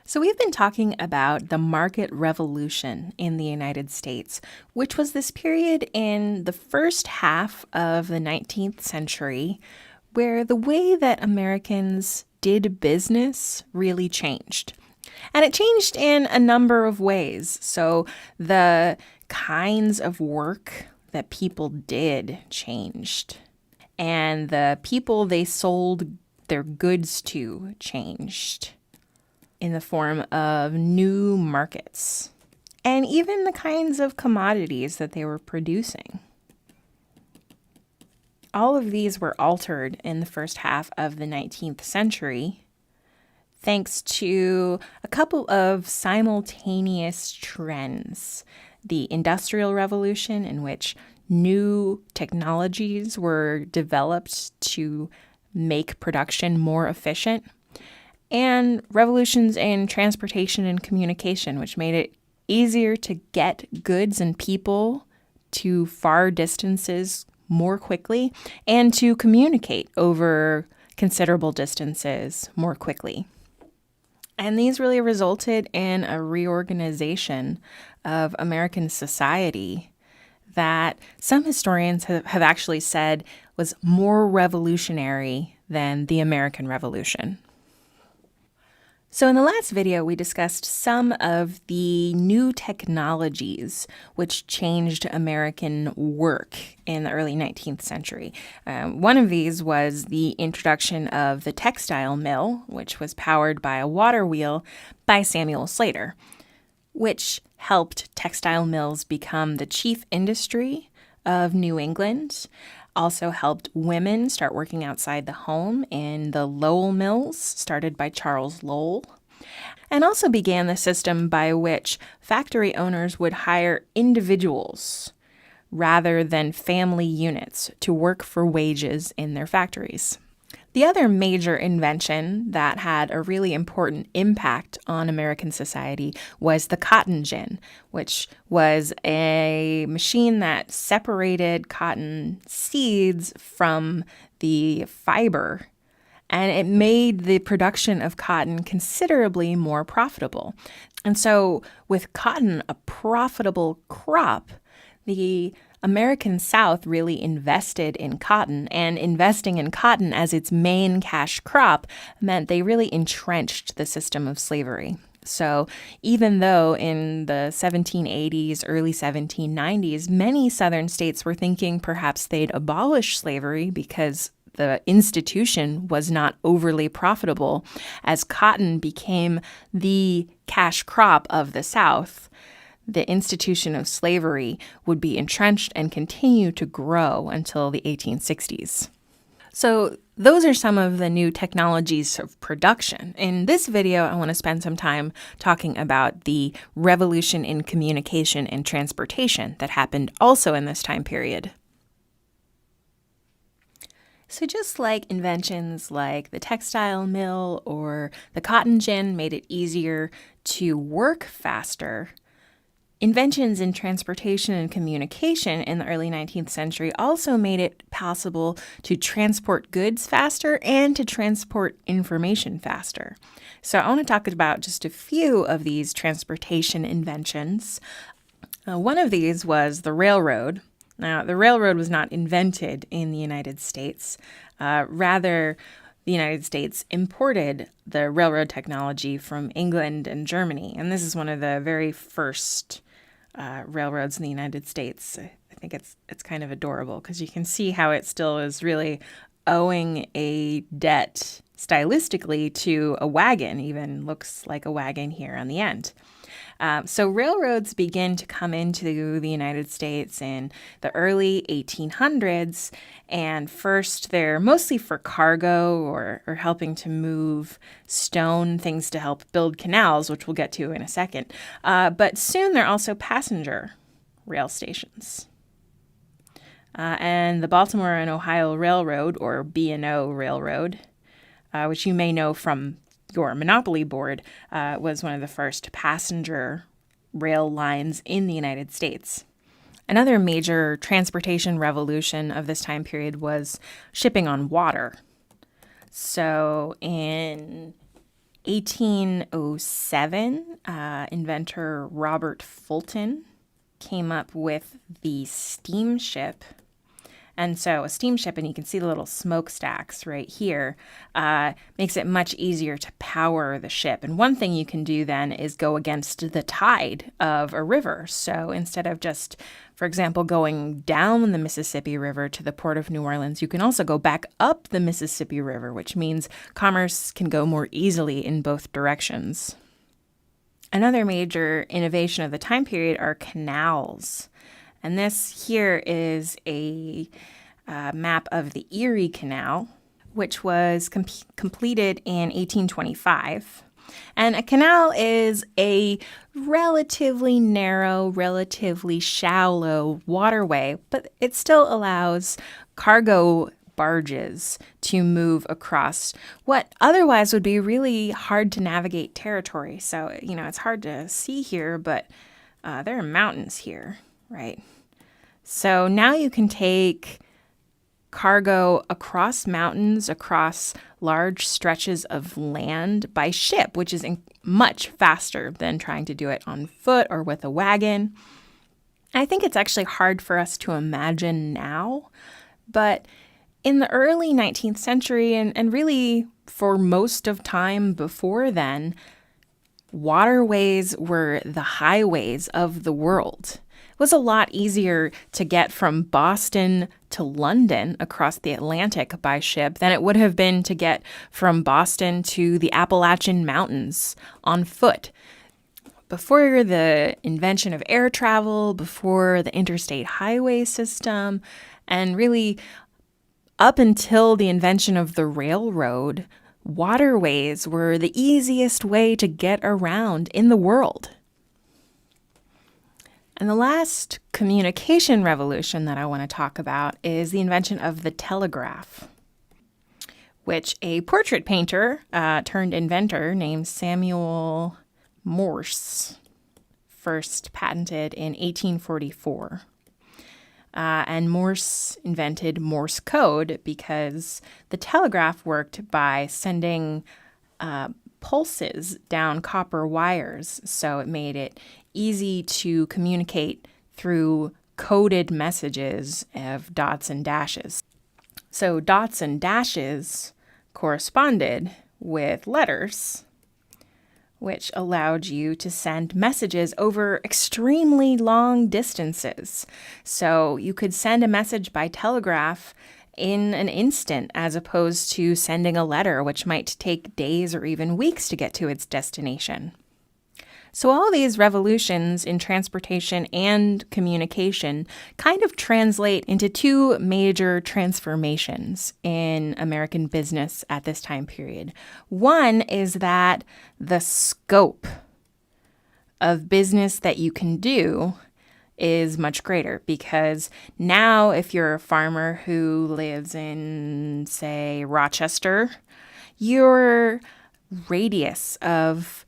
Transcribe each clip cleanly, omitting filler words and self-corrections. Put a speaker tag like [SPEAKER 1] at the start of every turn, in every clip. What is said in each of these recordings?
[SPEAKER 1] So, we've been talking about the market revolution in the United States, which was this period in the first half of the 19th century where the way that Americans did business really changed. And it changed in a number of ways. So, the kinds of work that people did changed, and the people they sold their goods to changed in the form of new markets, and even the kinds of commodities that they were producing. All of these were altered in the first half of the 19th century thanks to a couple of simultaneous trends. The Industrial Revolution, in which new technologies were developed to make production more efficient, and revolutions in transportation and communication, which made it easier to get goods and people to far distances more quickly and to communicate over considerable distances more quickly. And these really resulted in a reorganization of American society that some historians have actually said was more revolutionary than the American Revolution. So in the last video, we discussed some of the new technologies which changed American work in the early 19th century. One of these was the introduction of the textile mill, which was powered by a water wheel by Samuel Slater, which helped textile mills become the chief industry of New England. Also helped women start working outside the home in the Lowell mills, started by Charles Lowell, and also began the system by which factory owners would hire individuals rather than family units to work for wages in their factories. The other major invention that had a really important impact on American society was the cotton gin, which was a machine that separated cotton seeds from the fiber, and it made the production of cotton considerably more profitable. And so with cotton a profitable crop, the American South really invested in cotton, and investing in cotton as its main cash crop meant they really entrenched the system of slavery. So even though in the 1780s, early 1790s, many southern states were thinking perhaps they'd abolish slavery because the institution was not overly profitable, as cotton became the cash crop of the South, the institution of slavery would be entrenched and continue to grow until the 1860s. So those are some of the new technologies of production. In this video, I want to spend some time talking about the revolution in communication and transportation that happened also in this time period. So just like inventions like the textile mill or the cotton gin made it easier to work faster, inventions in transportation and communication in the early 19th century also made it possible to transport goods faster and to transport information faster. So I want to talk about just a few of these transportation inventions. One of these was the railroad. Now, the railroad was not invented in the United States. Rather, the United States imported the railroad technology from England and Germany, and this is one of the very first railroads in the United States. I think it's kind of adorable because you can see how it still is really owing a debt stylistically to a wagon, even looks like a wagon here on the end. So railroads begin to come into the United States in the early 1800s, and first they're mostly for cargo or helping to move stone, things to help build canals, which we'll get to in a second. But soon they're also passenger rail stations. And the Baltimore and Ohio Railroad, or B&O Railroad, which you may know from your Monopoly board, was one of the first passenger rail lines in the United States. Another major transportation revolution of this time period was shipping on water. So in 1807, inventor Robert Fulton came up with the steamship. And so a steamship, and you can see the little smokestacks right here, makes it much easier to power the ship. And one thing you can do then is go against the tide of a river. So instead of just, for example, going down the Mississippi River to the port of New Orleans, you can also go back up the Mississippi River, which means commerce can go more easily in both directions. Another major innovation of the time period are canals. And this here is a map of the Erie Canal, which was completed in 1825. And a canal is a relatively narrow, relatively shallow waterway, but it still allows cargo barges to move across what otherwise would be really hard to navigate territory. So, it's hard to see here, but there are mountains here, right? So now you can take cargo across mountains, across large stretches of land by ship, which is much faster than trying to do it on foot or with a wagon. I think it's actually hard for us to imagine now, but in the early 19th century, and really for most of time before then, waterways were the highways of the world. It was a lot easier to get from Boston to London across the Atlantic by ship than it would have been to get from Boston to the Appalachian Mountains on foot. Before the invention of air travel, before the interstate highway system, and really up until the invention of the railroad, waterways were the easiest way to get around in the world. And the last communication revolution that I want to talk about is the invention of the telegraph, which a portrait painter turned inventor named Samuel Morse first patented in 1844. And Morse invented Morse code because the telegraph worked by sending pulses down copper wires. So it made it easy to communicate through coded messages of dots and dashes. So dots and dashes corresponded with letters, which allowed you to send messages over extremely long distances. So you could send a message by telegraph in an instant, as opposed to sending a letter, which might take days or even weeks to get to its destination. So all these revolutions in transportation and communication kind of translate into two major transformations in American business at this time period. One is that the scope of business that you can do is much greater, because now if you're a farmer who lives in, say, Rochester, your radius of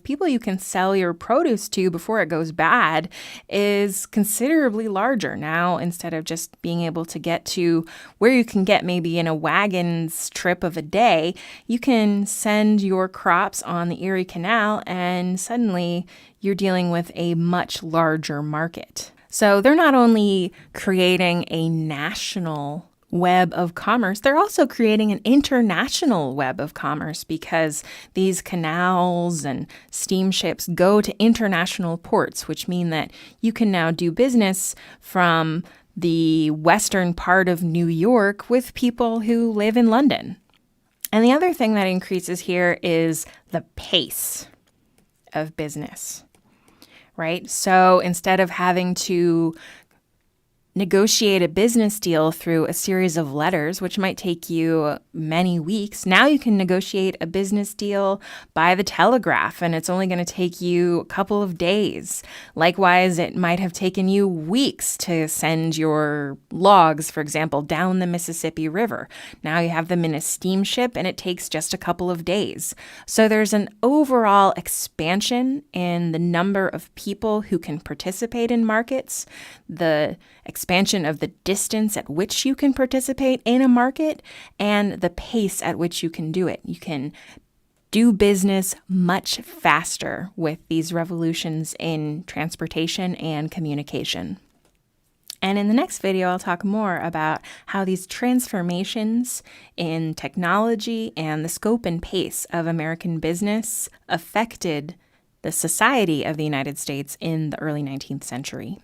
[SPEAKER 1] people you can sell your produce to before it goes bad is considerably larger. Now, instead of just being able to get to where you can get maybe in a wagon's trip of a day, you can send your crops on the Erie Canal, and suddenly you're dealing with a much larger market. So they're not only creating a national web of commerce, they're also creating an international web of commerce, because these canals and steamships go to international ports, which mean that you can now do business from the western part of New York with people who live in London. And the other thing that increases here is the pace of business, right? So instead of having to negotiate a business deal through a series of letters, which might take you many weeks, now you can negotiate a business deal by the telegraph, and it's only going to take you a couple of days. Likewise, it might have taken you weeks to send your logs, for example, down the Mississippi River. Now you have them in a steamship, and it takes just a couple of days. So there's an overall expansion in the number of people who can participate in markets. The expansion of the distance at which you can participate in a market, and the pace at which you can do it. You can do business much faster with these revolutions in transportation and communication. And in the next video, I'll talk more about how these transformations in technology and the scope and pace of American business affected the society of the United States in the early 19th century.